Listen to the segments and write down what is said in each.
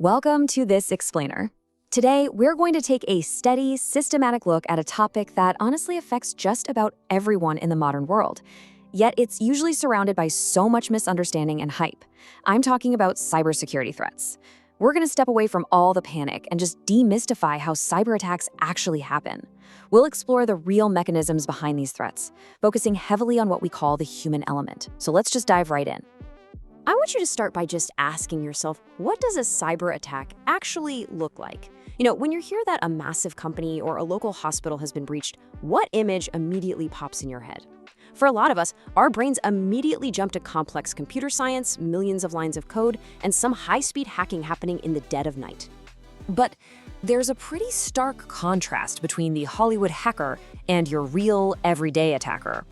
Welcome to this explainer. Today, we're going to take a steady, systematic look at a topic that honestly affects just about everyone in the modern world. Yet it's usually surrounded by so much misunderstanding and hype. I'm talking about cybersecurity threats. We're going to step away from all the panic and just demystify how cyber attacks actually happen. We'll explore the real mechanisms behind these threats, focusing heavily on what we call the human element. So let's just dive right in. I want you to start by just asking yourself, what does a cyber attack actually look like? When you hear that a massive company or a local hospital has been breached, what image immediately pops in your head? For a lot of us, our brains immediately jump to complex computer science, millions of lines of code, and some high-speed hacking happening in the dead of night. But there's a pretty stark contrast between the Hollywood hacker and your real, everyday attacker.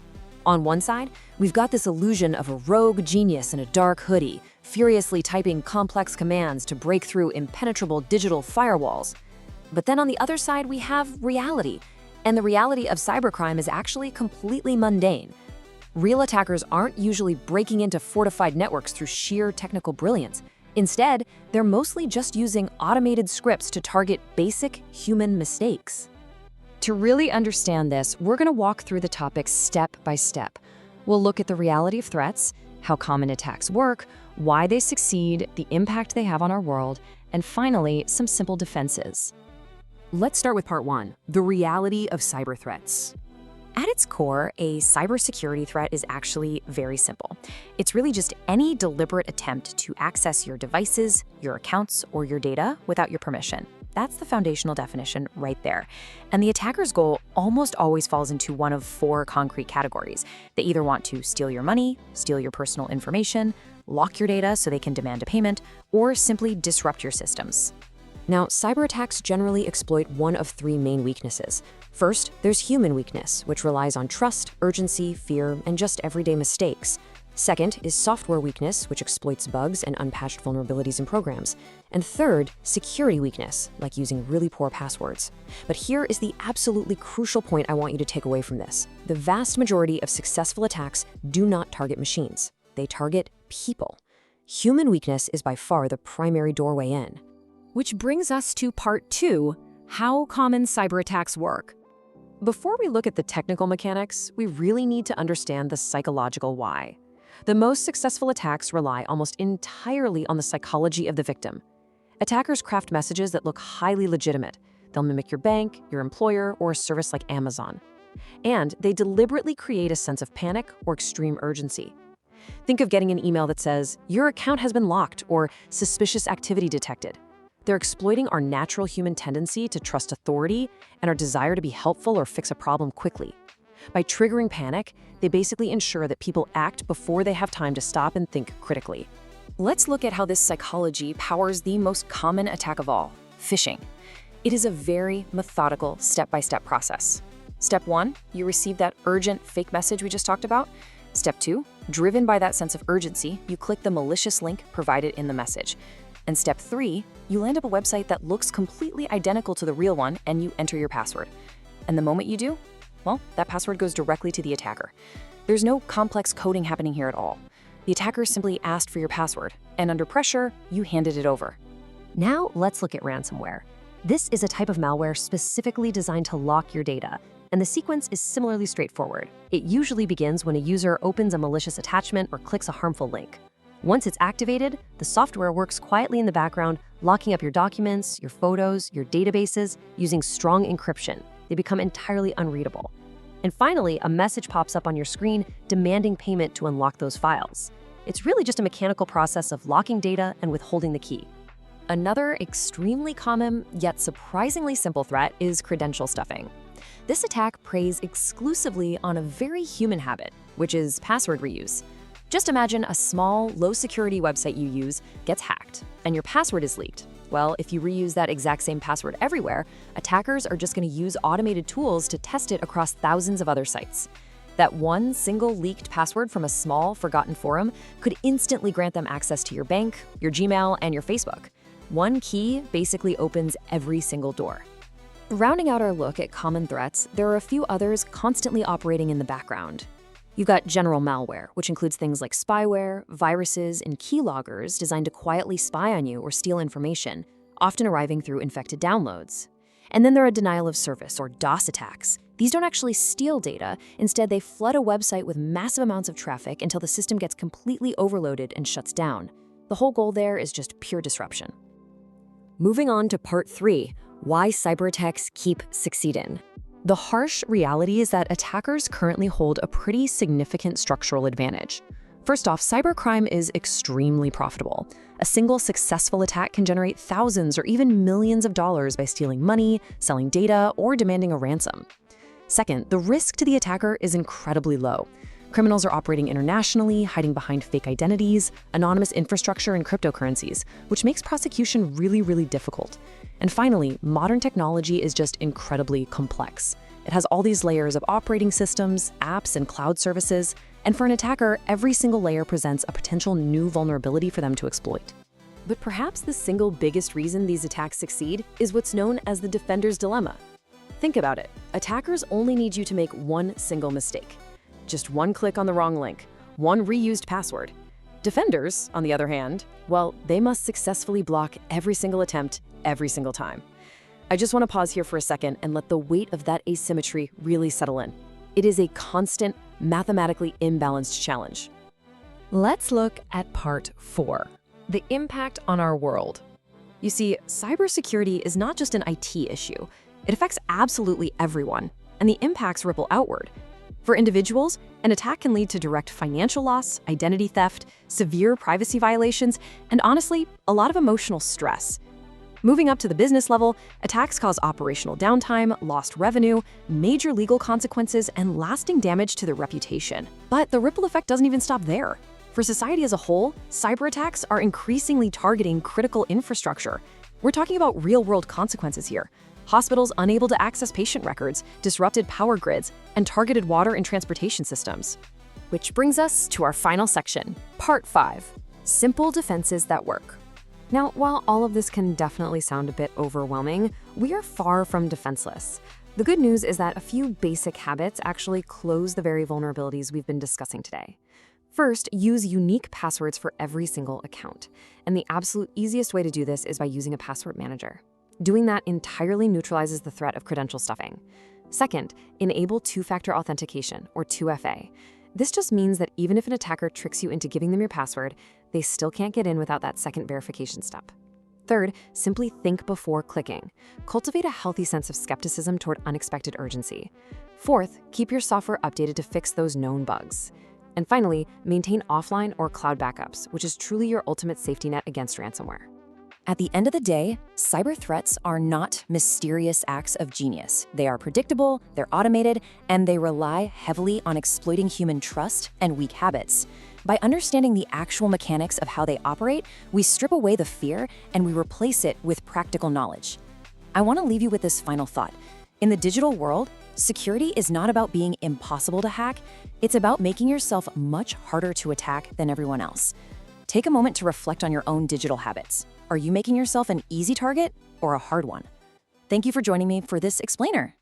On one side, we've got this illusion of a rogue genius in a dark hoodie, furiously typing complex commands to break through impenetrable digital firewalls. But then on the other side, we have reality. And the reality of cybercrime is actually completely mundane. Real attackers aren't usually breaking into fortified networks through sheer technical brilliance. Instead, they're mostly just using automated scripts to target basic human mistakes. To really understand this, we're going to walk through the topic step by step. We'll look at the reality of threats, how common attacks work, why they succeed, the impact they have on our world, and finally, some simple defenses. Let's start with part one, the reality of cyber threats. At its core, a cybersecurity threat is actually very simple. It's really just any deliberate attempt to access your devices, your accounts, or your data without your permission. That's the foundational definition right there. And the attacker's goal almost always falls into one of four concrete categories. They either want to steal your money, steal your personal information, lock your data so they can demand a payment, or simply disrupt your systems. Now, cyber attacks generally exploit one of three main weaknesses. First, there's human weakness, which relies on trust, urgency, fear, and just everyday mistakes. Second is software weakness, which exploits bugs and unpatched vulnerabilities in programs. And third, security weakness, like using really poor passwords. But here is the absolutely crucial point I want you to take away from this. The vast majority of successful attacks do not target machines. They target people. Human weakness is by far the primary doorway in. Which brings us to part two, how common cyber attacks work. Before we look at the technical mechanics, we really need to understand the psychological why. The most successful attacks rely almost entirely on the psychology of the victim. Attackers craft messages that look highly legitimate. They'll mimic your bank, your employer, or a service like Amazon. And they deliberately create a sense of panic or extreme urgency. Think of getting an email that says, "Your account has been locked," or "Suspicious activity detected." They're exploiting our natural human tendency to trust authority and our desire to be helpful or fix a problem quickly. By triggering panic, they basically ensure that people act before they have time to stop and think critically. Let's look at how this psychology powers the most common attack of all, phishing. It is a very methodical, step-by-step process. Step one, you receive that urgent fake message we just talked about. Step two, driven by that sense of urgency, you click the malicious link provided in the message. And step three, you land up a website that looks completely identical to the real one and you enter your password. And the moment you do, well, that password goes directly to the attacker. There's no complex coding happening here at all. The attacker simply asked for your password, and under pressure, you handed it over. Now let's look at ransomware. This is a type of malware specifically designed to lock your data, and the sequence is similarly straightforward. It usually begins when a user opens a malicious attachment or clicks a harmful link. Once it's activated, the software works quietly in the background, locking up your documents, your photos, your databases, using strong encryption. They become entirely unreadable. And finally, a message pops up on your screen demanding payment to unlock those files. It's really just a mechanical process of locking data and withholding the key. Another extremely common, yet surprisingly simple threat is credential stuffing. This attack preys exclusively on a very human habit, which is password reuse. Just imagine a small, low-security website you use gets hacked, and your password is leaked. Well, if you reuse that exact same password everywhere, attackers are just going to use automated tools to test it across thousands of other sites. That one single leaked password from a small, forgotten forum could instantly grant them access to your bank, your Gmail, and your Facebook. One key basically opens every single door. Rounding out our look at common threats, there are a few others constantly operating in the background. You've got general malware, which includes things like spyware, viruses, and keyloggers designed to quietly spy on you or steal information, often arriving through infected downloads. And then there are denial of service, or DOS attacks. These don't actually steal data. Instead, they flood a website with massive amounts of traffic until the system gets completely overloaded and shuts down. The whole goal there is just pure disruption. Moving on to part 3, why cyberattacks keep succeeding. The harsh reality is that attackers currently hold a pretty significant structural advantage. First off, cybercrime is extremely profitable. A single successful attack can generate thousands or even millions of dollars by stealing money, selling data, or demanding a ransom. Second, the risk to the attacker is incredibly low. Criminals are operating internationally, hiding behind fake identities, anonymous infrastructure, and cryptocurrencies, which makes prosecution really difficult. And finally, modern technology is just incredibly complex. It has all these layers of operating systems, apps, and cloud services, and for an attacker, every single layer presents a potential new vulnerability for them to exploit. But perhaps the single biggest reason these attacks succeed is what's known as the defender's dilemma. Think about it. Attackers only need you to make one single mistake. Just one click on the wrong link, one reused password. Defenders, on the other hand, well, they must successfully block every single attempt, every single time. I just want to pause here for a second and let the weight of that asymmetry really settle in. It is a constant, mathematically imbalanced challenge. Let's look at part 4, the impact on our world. You see, cybersecurity is not just an IT issue. It affects absolutely everyone, and the impacts ripple outward. For individuals, an attack can lead to direct financial loss, identity theft, severe privacy violations, and honestly, a lot of emotional stress. Moving up to the business level, attacks cause operational downtime, lost revenue, major legal consequences, and lasting damage to their reputation. But the ripple effect doesn't even stop there. For society as a whole, cyber attacks are increasingly targeting critical infrastructure. We're talking about real-world consequences here. Hospitals unable to access patient records, disrupted power grids, and targeted water and transportation systems. Which brings us to our final section, part 5, simple defenses that work. Now, while all of this can definitely sound a bit overwhelming, we are far from defenseless. The good news is that a few basic habits actually close the very vulnerabilities we've been discussing today. First, use unique passwords for every single account. And the absolute easiest way to do this is by using a password manager. Doing that entirely neutralizes the threat of credential stuffing. Second, enable two-factor authentication, or 2FA. This just means that even if an attacker tricks you into giving them your password, they still can't get in without that second verification step. Third, simply think before clicking. Cultivate a healthy sense of skepticism toward unexpected urgency. Fourth, keep your software updated to fix those known bugs. And finally, maintain offline or cloud backups, which is truly your ultimate safety net against ransomware. At the end of the day, cyber threats are not mysterious acts of genius. They are predictable, they're automated, and they rely heavily on exploiting human trust and weak habits. By understanding the actual mechanics of how they operate, we strip away the fear and we replace it with practical knowledge. I want to leave you with this final thought. In the digital world, security is not about being impossible to hack. It's about making yourself much harder to attack than everyone else. Take a moment to reflect on your own digital habits. Are you making yourself an easy target or a hard one? Thank you for joining me for this explainer.